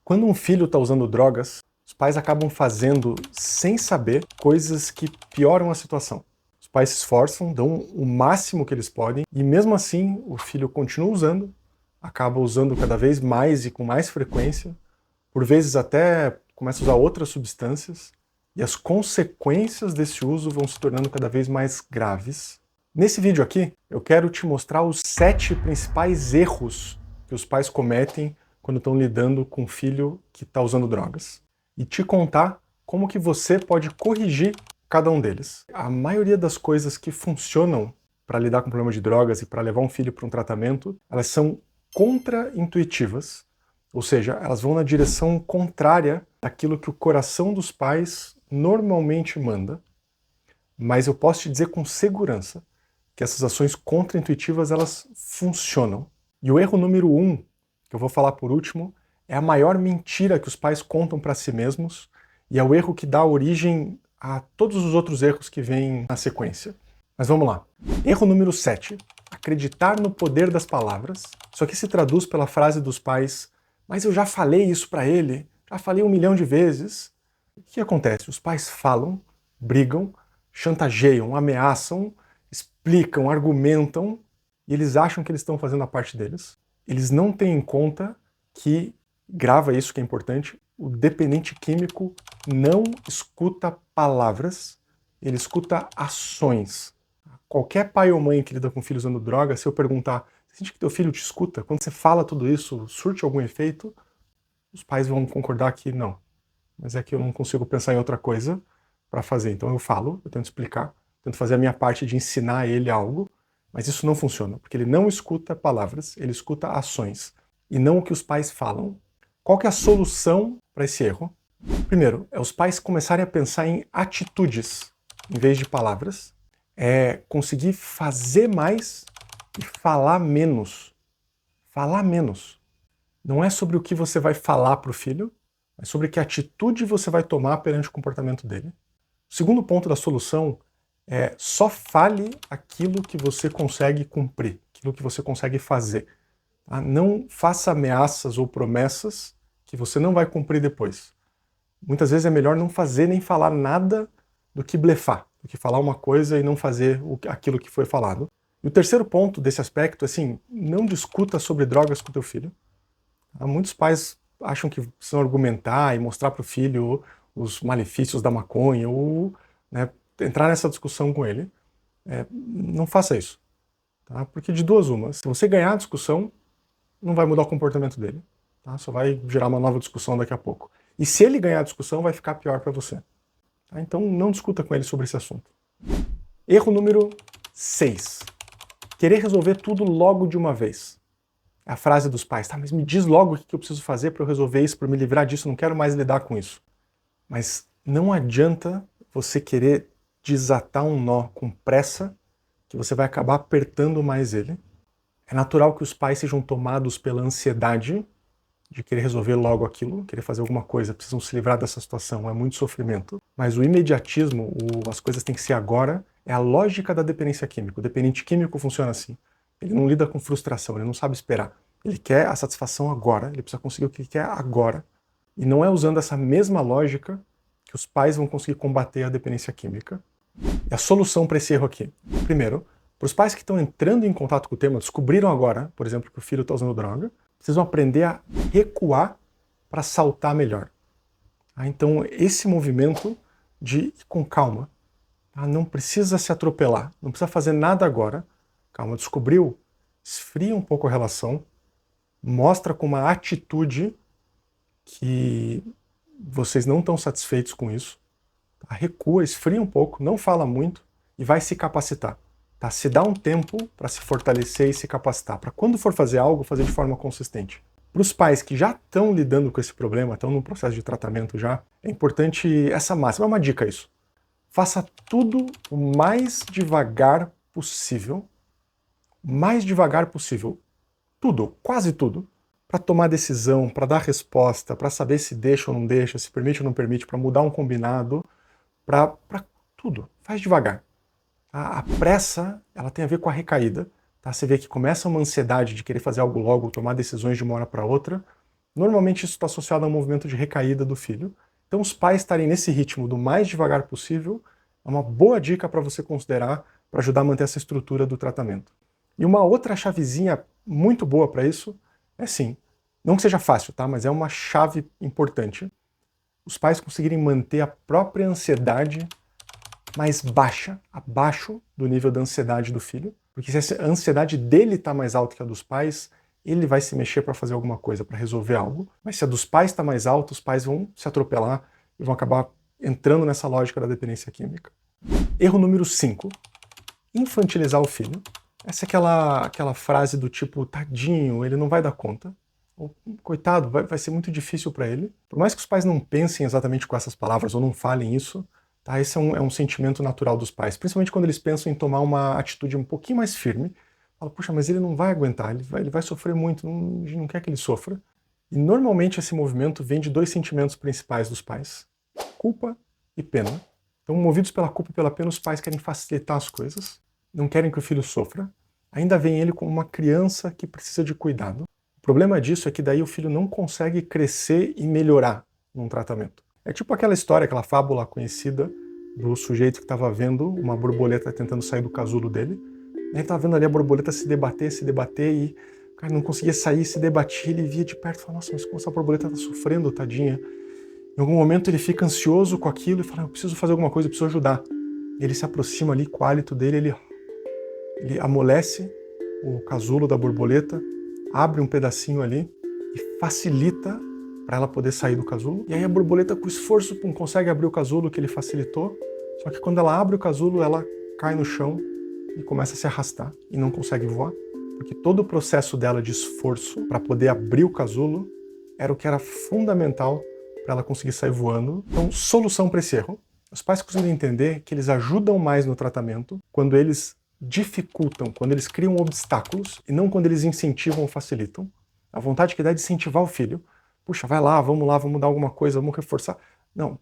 Quando um filho está usando drogas, os pais acabam fazendo, sem saber, coisas que pioram a situação. Os pais se esforçam, dão o máximo que eles podem, e mesmo assim o filho continua usando, acaba usando cada vez mais e com mais frequência, por vezes até começa a usar outras substâncias, e as consequências desse uso vão se tornando cada vez mais graves. Nesse vídeo aqui, eu quero te mostrar os 7 principais erros que os pais cometem quando estão lidando com um filho que está usando drogas. E te contar como que você pode corrigir cada um deles. A maioria das coisas que funcionam para lidar com o problema de drogas e para levar um filho para um tratamento, elas são contra-intuitivas, ou seja, elas vão na direção contrária daquilo que o coração dos pais normalmente manda. Mas eu posso te dizer com segurança que essas ações contra-intuitivas, elas funcionam. E o erro número 1, que eu vou falar por último, é a maior mentira que os pais contam para si mesmos e é o erro que dá origem a todos os outros erros que vêm na sequência. Mas vamos lá. Erro número 7. Acreditar no poder das palavras. Isso aqui se traduz pela frase dos pais: mas eu já falei isso para ele, já falei 1 milhão de vezes. O que acontece? Os pais falam, brigam, chantageiam, ameaçam, explicam, argumentam, e eles acham que eles estão fazendo a parte deles. Eles não têm em conta que, grava isso que é importante, o dependente químico não escuta palavras, ele escuta ações. Qualquer pai ou mãe que lida com filho usando droga, se eu perguntar, você sente que teu filho te escuta? Quando você fala tudo isso, surte algum efeito? Os pais vão concordar que não. Mas é que eu não consigo pensar em outra coisa para fazer. Então eu falo, eu tento explicar, tento fazer a minha parte de ensinar ele algo, mas isso não funciona, porque ele não escuta palavras, ele escuta ações, e não o que os pais falam. Qual que é a solução para esse erro? Primeiro, é os pais começarem a pensar em atitudes, em vez de palavras, é conseguir fazer mais e falar menos. Falar menos. Não é sobre o que você vai falar para o filho, é sobre que atitude você vai tomar perante o comportamento dele. O segundo ponto da solução é só fale aquilo que você consegue cumprir, aquilo que você consegue fazer. Tá? Não faça ameaças ou promessas que você não vai cumprir depois. Muitas vezes é melhor não fazer nem falar nada do que blefar, do que falar uma coisa e não fazer aquilo que foi falado. E o terceiro ponto desse aspecto é assim, não discuta sobre drogas com o teu filho. Muitos pais acham que precisam argumentar e mostrar para o filho os malefícios da maconha ou, né, entrar nessa discussão com ele. Não faça isso. Tá? Porque de duas umas, se você ganhar a discussão, não vai mudar o comportamento dele. Tá? Só vai gerar uma nova discussão daqui a pouco. E se ele ganhar a discussão, vai ficar pior para você. Tá? Então não discuta com ele sobre esse assunto. Erro número 6. Querer resolver tudo logo de uma vez. É a frase dos pais, tá, mas me diz logo o que eu preciso fazer para eu resolver isso, para eu me livrar disso, não quero mais lidar com isso. Mas não adianta você querer desatar um nó com pressa, que você vai acabar apertando mais ele. É natural que os pais sejam tomados pela ansiedade de querer resolver logo aquilo, querer fazer alguma coisa, precisam se livrar dessa situação, é muito sofrimento. Mas o imediatismo, as coisas têm que ser agora, é a lógica da dependência química. O dependente químico funciona assim. Ele não lida com frustração, ele não sabe esperar. Ele quer a satisfação agora, ele precisa conseguir o que ele quer agora. E não é usando essa mesma lógica que os pais vão conseguir combater a dependência química. E a solução para esse erro aqui? Primeiro, para os pais que estão entrando em contato com o tema, descobriram agora, por exemplo, que o filho está usando droga, precisam aprender a recuar para saltar melhor. Então, esse movimento de ir com calma, não precisa se atropelar, não precisa fazer nada agora. Calma, descobriu? Esfria um pouco a relação, mostra com uma atitude que vocês não estão satisfeitos com isso. Tá? Recua, esfria um pouco, não fala muito e vai se capacitar. Tá? Se dá um tempo para se fortalecer e se capacitar, para quando for fazer algo, fazer de forma consistente. Para os pais que já estão lidando com esse problema, estão no processo de tratamento já, é importante essa máxima, é uma dica isso. Faça tudo o mais devagar possível, tudo, quase tudo, para tomar decisão, para dar resposta, para saber se deixa ou não deixa, se permite ou não permite, para mudar um combinado, para tudo. Faz devagar. A pressa, ela tem a ver com a recaída. Tá? Você vê que começa uma ansiedade de querer fazer algo logo, tomar decisões de uma hora para outra, Normalmente isso está associado a um movimento de recaída do filho. Então os pais estarem nesse ritmo do mais devagar possível é uma boa dica para você considerar para ajudar a manter essa estrutura do tratamento. E uma outra chavezinha muito boa para isso é sim, não que seja fácil, tá? Mas é uma chave importante. Os pais conseguirem manter a própria ansiedade mais baixa, abaixo do nível da ansiedade do filho, porque se a ansiedade dele está mais alta que a dos pais, ele vai se mexer para fazer alguma coisa, para resolver algo, mas se a dos pais está mais alta, os pais vão se atropelar e vão acabar entrando nessa lógica da dependência química. Erro número 5, infantilizar o filho. Essa é aquela frase do tipo, tadinho, ele não vai dar conta, ou coitado, vai ser muito difícil para ele. Por mais que os pais não pensem exatamente com essas palavras ou não falem isso, tá? Esse é um sentimento natural dos pais, principalmente quando eles pensam em tomar uma atitude um pouquinho mais firme. Fala, puxa, mas ele não vai aguentar, ele vai sofrer muito, a gente não quer que ele sofra. E normalmente esse movimento vem de dois sentimentos principais dos pais, culpa e pena. Então, movidos pela culpa e pela pena, os pais querem facilitar as coisas, não querem que o filho sofra, ainda veem ele como uma criança que precisa de cuidado. O problema disso é que daí o filho não consegue crescer e melhorar num tratamento. É tipo aquela história, aquela fábula conhecida do sujeito que estava vendo uma borboleta tentando sair do casulo dele. Ele estava vendo ali a borboleta se debater e o cara não conseguia sair, se debatia, ele via de perto e falava, nossa, mas como essa borboleta está sofrendo, tadinha. Em algum momento ele fica ansioso com aquilo e fala, eu preciso fazer alguma coisa, eu preciso ajudar. Ele se aproxima ali com o hálito dele, ele amolece o casulo da borboleta, abre um pedacinho ali e facilita para ela poder sair do casulo. E aí a borboleta, com esforço, consegue abrir o casulo que ele facilitou, só que quando ela abre o casulo, ela cai no chão e começa a se arrastar e não consegue voar, porque todo o processo dela de esforço para poder abrir o casulo era o que era fundamental para ela conseguir sair voando. Então, solução para esse erro. Os pais conseguem entender que eles ajudam mais no tratamento quando eles dificultam, quando eles criam obstáculos e não quando eles incentivam ou facilitam. A vontade que dá é de incentivar o filho. Puxa, vai lá, vamos dar alguma coisa, vamos reforçar. Não.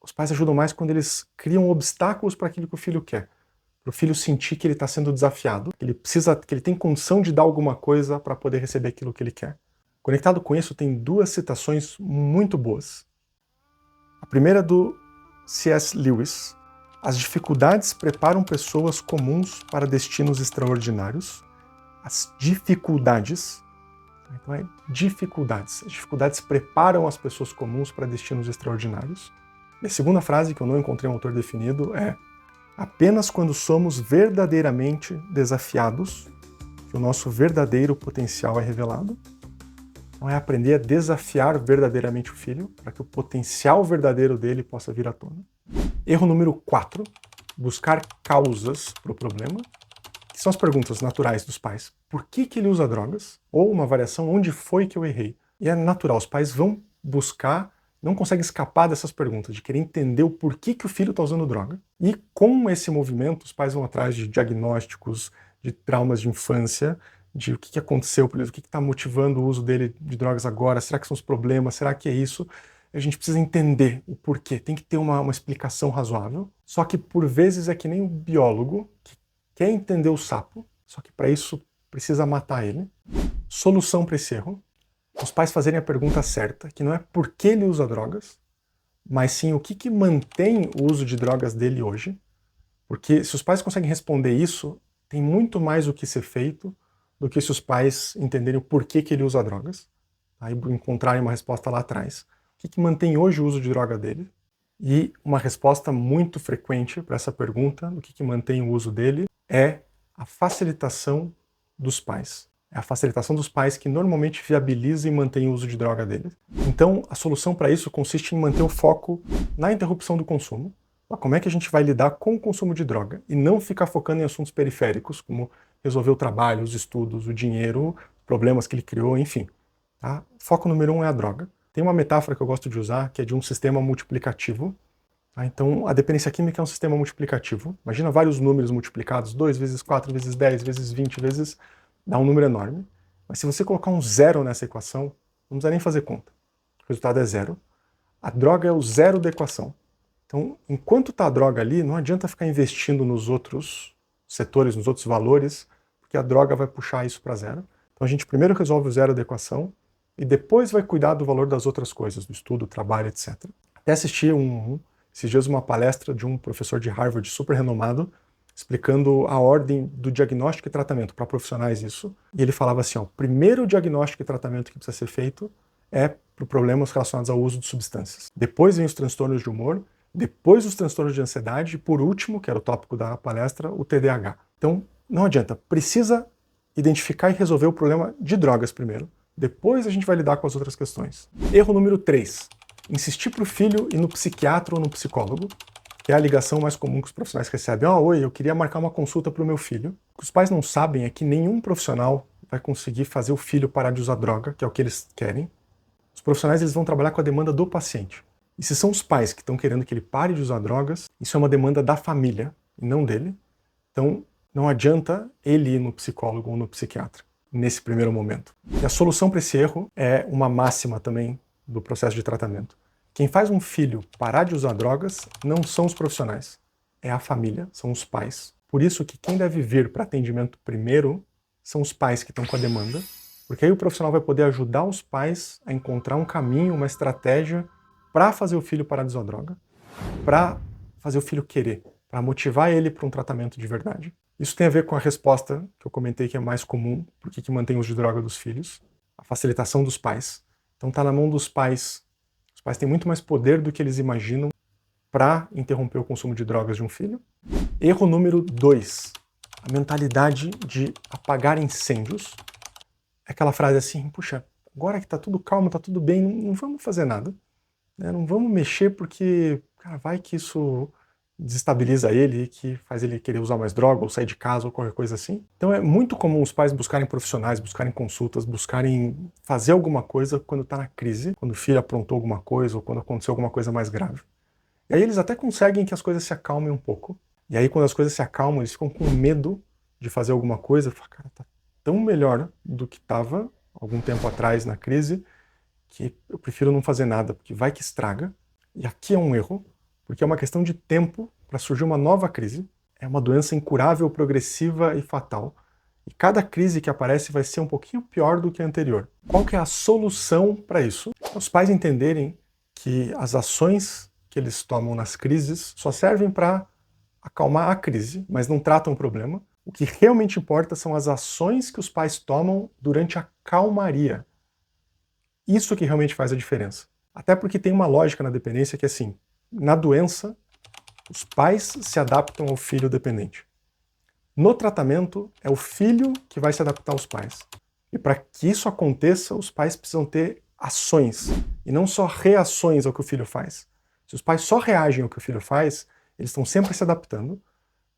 Os pais ajudam mais quando eles criam obstáculos para aquilo que o filho quer. Para o filho sentir que ele está sendo desafiado, que ele tem condição de dar alguma coisa para poder receber aquilo que ele quer. Conectado com isso, tem duas citações muito boas. A primeira é do C.S. Lewis. As dificuldades preparam pessoas comuns para destinos extraordinários. As dificuldades, então dificuldades. As dificuldades preparam as pessoas comuns para destinos extraordinários. E a segunda frase, que eu não encontrei um autor definido, é: apenas quando somos verdadeiramente desafiados que o nosso verdadeiro potencial é revelado. Então é aprender a desafiar verdadeiramente o filho, para que o potencial verdadeiro dele possa vir à tona. Erro número 4, buscar causas para o problema, que são as perguntas naturais dos pais. Por que ele usa drogas? Ou uma variação, onde foi que eu errei? E é natural, os pais vão buscar, não conseguem escapar dessas perguntas, de querer entender o porquê que o filho está usando droga. E com esse movimento, os pais vão atrás de diagnósticos, de traumas de infância, de o que aconteceu, o que está motivando o uso dele de drogas agora, será que são os problemas, será que é isso? A gente precisa entender o porquê, tem que ter uma explicação razoável, só que por vezes é que nem o biólogo que quer entender o sapo, só que para isso precisa matar ele. Solução para esse erro: os pais fazerem a pergunta certa, que não é por que ele usa drogas, mas sim o que mantém o uso de drogas dele hoje, porque se os pais conseguem responder isso, tem muito mais o que ser feito do que se os pais entenderem o porquê que ele usa drogas, aí encontrarem uma resposta lá atrás. O que mantém hoje o uso de droga dele? E uma resposta muito frequente para essa pergunta, o que mantém o uso dele, é a facilitação dos pais. É a facilitação dos pais que normalmente viabiliza e mantém o uso de droga dele. Então, a solução para isso consiste em manter o foco na interrupção do consumo. Como é que a gente vai lidar com o consumo de droga e não ficar focando em assuntos periféricos, como resolver o trabalho, os estudos, o dinheiro, problemas que ele criou, enfim. Tá? Foco número 1 é a droga. Tem uma metáfora que eu gosto de usar, que é de um sistema multiplicativo. Tá? Então, a dependência química é um sistema multiplicativo. Imagina vários números multiplicados, 2 vezes 4 vezes 10 vezes 20 vezes, dá um número enorme. Mas se você colocar um zero nessa equação, não precisa nem fazer conta. O resultado é zero. A droga é o zero da equação. Então, enquanto está a droga ali, não adianta ficar investindo nos outros setores, nos outros valores, porque a droga vai puxar isso para zero. Então a gente primeiro resolve o zero da equação, e depois vai cuidar do valor das outras coisas, do estudo, trabalho, etc. Até assisti esses dias uma palestra de um professor de Harvard super renomado, explicando a ordem do diagnóstico e tratamento para profissionais isso. E ele falava assim, ó, o primeiro diagnóstico e tratamento que precisa ser feito é para problemas relacionados ao uso de substâncias. Depois vem os transtornos de humor, depois os transtornos de ansiedade e por último, que era o tópico da palestra, o TDAH. Então, não adianta, precisa identificar e resolver o problema de drogas primeiro. Depois a gente vai lidar com as outras questões. Erro número 3. Insistir para o filho ir no psiquiatra ou no psicólogo, que é a ligação mais comum que os profissionais recebem. Oi, eu queria marcar uma consulta para o meu filho. O que os pais não sabem é que nenhum profissional vai conseguir fazer o filho parar de usar droga, que é o que eles querem. Os profissionais eles vão trabalhar com a demanda do paciente. E se são os pais que estão querendo que ele pare de usar drogas, isso é uma demanda da família e não dele. Então, não adianta ele ir no psicólogo ou no psiquiatra nesse primeiro momento. E a solução para esse erro é uma máxima também do processo de tratamento. Quem faz um filho parar de usar drogas não são os profissionais, é a família, são os pais. Por isso que quem deve vir para atendimento primeiro são os pais que estão com a demanda, porque aí o profissional vai poder ajudar os pais a encontrar um caminho, uma estratégia para fazer o filho parar de usar droga, para fazer o filho querer, para motivar ele para um tratamento de verdade. Isso tem a ver com a resposta que eu comentei que é mais comum, porque que mantém o uso de droga dos filhos, a facilitação dos pais. Então está na mão dos pais. Os pais têm muito mais poder do que eles imaginam para interromper o consumo de drogas de um filho. Erro número 2. A mentalidade de apagar incêndios. É aquela frase assim, puxa, agora que está tudo calmo, está tudo bem, não vamos fazer nada. Né? Não vamos mexer porque, cara, vai que isso desestabiliza ele, que faz ele querer usar mais droga, ou sair de casa, ou qualquer coisa assim. Então é muito comum os pais buscarem profissionais, buscarem consultas, buscarem fazer alguma coisa quando está na crise, quando o filho aprontou alguma coisa, ou quando aconteceu alguma coisa mais grave. E aí eles até conseguem que as coisas se acalmem um pouco. E aí quando as coisas se acalmam, eles ficam com medo de fazer alguma coisa. Falam, cara, tá tão melhor do que estava algum tempo atrás na crise, que eu prefiro não fazer nada, porque vai que estraga. E aqui é um erro, porque é uma questão de tempo para surgir uma nova crise. É uma doença incurável, progressiva e fatal. E cada crise que aparece vai ser um pouquinho pior do que a anterior. Qual que é a solução para isso? Os pais entenderem que as ações que eles tomam nas crises só servem para acalmar a crise, mas não tratam o problema. O que realmente importa são as ações que os pais tomam durante a calmaria. Isso que realmente faz a diferença. Até porque tem uma lógica na dependência que é assim, na doença, os pais se adaptam ao filho dependente. No tratamento, é o filho que vai se adaptar aos pais. E para que isso aconteça, os pais precisam ter ações, e não só reações ao que o filho faz. Se os pais só reagem ao que o filho faz, eles estão sempre se adaptando.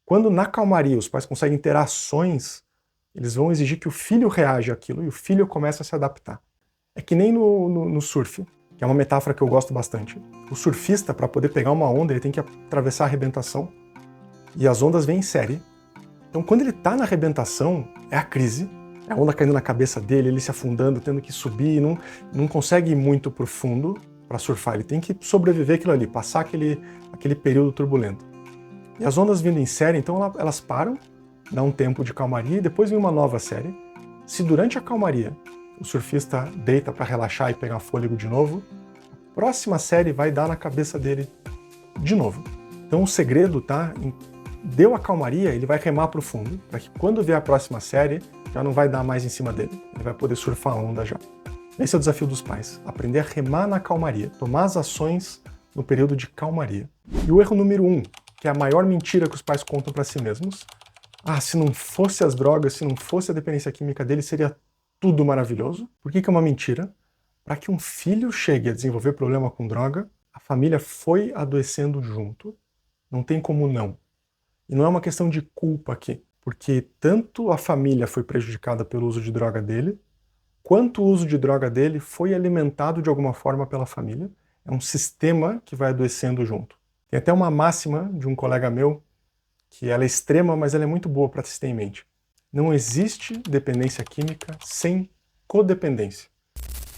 Quando na calmaria os pais conseguem ter ações, eles vão exigir que o filho reaja àquilo e o filho começa a se adaptar. É que nem no surf, que é uma metáfora que eu gosto bastante. O surfista, para poder pegar uma onda, ele tem que atravessar a arrebentação, e as ondas vêm em série. Então, quando ele está na arrebentação, é a crise, é a onda caindo na cabeça dele, ele se afundando, tendo que subir, não consegue ir muito pro fundo para surfar, ele tem que sobreviver aquilo ali, passar aquele período turbulento. E as ondas vindo em série, então elas param, dá um tempo de calmaria e depois vem uma nova série. Se durante a calmaria o surfista deita para relaxar e pegar fôlego de novo, a próxima série vai dar na cabeça dele de novo. Então o segredo tá em deu a calmaria, ele vai remar para o fundo, para que quando vier a próxima série, já não vai dar mais em cima dele. Ele vai poder surfar a onda já. Esse é o desafio dos pais, aprender a remar na calmaria, tomar as ações no período de calmaria. E o erro número 1, que é a maior mentira que os pais contam para si mesmos. Se não fosse as drogas, se não fosse a dependência química dele, seria tudo maravilhoso. Por que é uma mentira? Para que um filho chegue a desenvolver problema com droga, a família foi adoecendo junto. Não tem como não. E não é uma questão de culpa aqui, porque tanto a família foi prejudicada pelo uso de droga dele, quanto o uso de droga dele foi alimentado de alguma forma pela família. É um sistema que vai adoecendo junto. Tem até uma máxima de um colega meu, que ela é extrema, mas ela é muito boa para se ter em mente. Não existe dependência química sem codependência,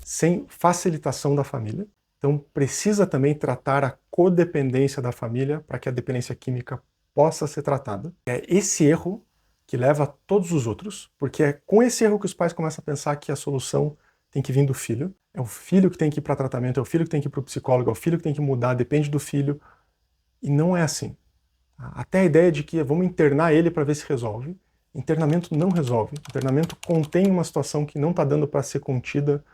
sem facilitação da família. Então precisa também tratar a codependência da família para que a dependência química possa ser tratada. É esse erro que leva a todos os outros, porque é com esse erro que os pais começam a pensar que a solução tem que vir do filho, é o filho que tem que ir para tratamento, é o filho que tem que ir para o psicólogo, é o filho que tem que mudar, depende do filho. E não é assim. Até a ideia de que vamos internar ele para ver se resolve. Internamento não resolve. Internamento contém uma situação que não está dando para ser contida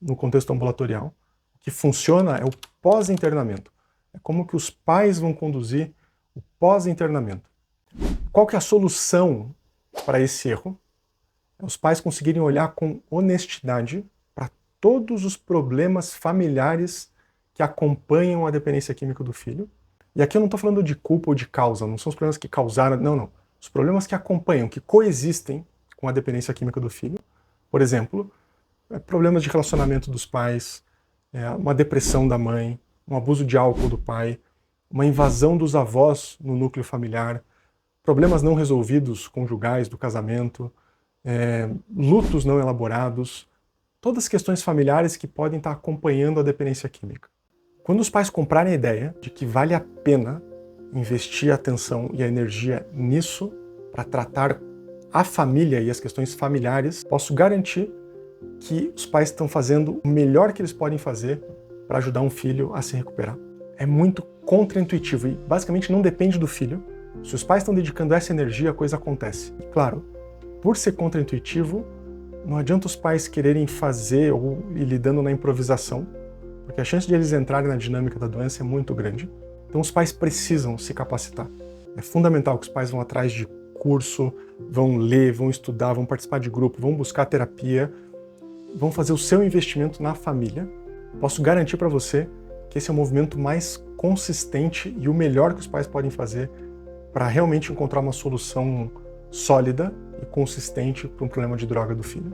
no contexto ambulatorial. O que funciona é o pós-internamento. É como que os pais vão conduzir o pós-internamento. Qual que é a solução para esse erro? É os pais conseguirem olhar com honestidade para todos os problemas familiares que acompanham a dependência química do filho. E aqui eu não estou falando de culpa ou de causa, não são os problemas que causaram, não. Os problemas que acompanham, que coexistem com a dependência química do filho. Por exemplo, problemas de relacionamento dos pais, uma depressão da mãe, um abuso de álcool do pai, uma invasão dos avós no núcleo familiar, problemas não resolvidos conjugais do casamento, lutos não elaborados, todas questões familiares que podem estar acompanhando a dependência química. Quando os pais comprarem a ideia de que vale a pena investir a atenção e a energia nisso para tratar a família e as questões familiares, posso garantir que os pais estão fazendo o melhor que eles podem fazer para ajudar um filho a se recuperar. É muito contraintuitivo e basicamente não depende do filho. Se os pais estão dedicando essa energia, a coisa acontece. E claro, por ser contraintuitivo, não adianta os pais quererem fazer ou ir lidando na improvisação, porque a chance de eles entrarem na dinâmica da doença é muito grande. Então os pais precisam se capacitar. É fundamental que os pais vão atrás de curso, vão ler, vão estudar, vão participar de grupo, vão buscar terapia, vão fazer o seu investimento na família. Posso garantir para você que esse é o movimento mais consistente e o melhor que os pais podem fazer para realmente encontrar uma solução sólida e consistente para um problema de droga do filho.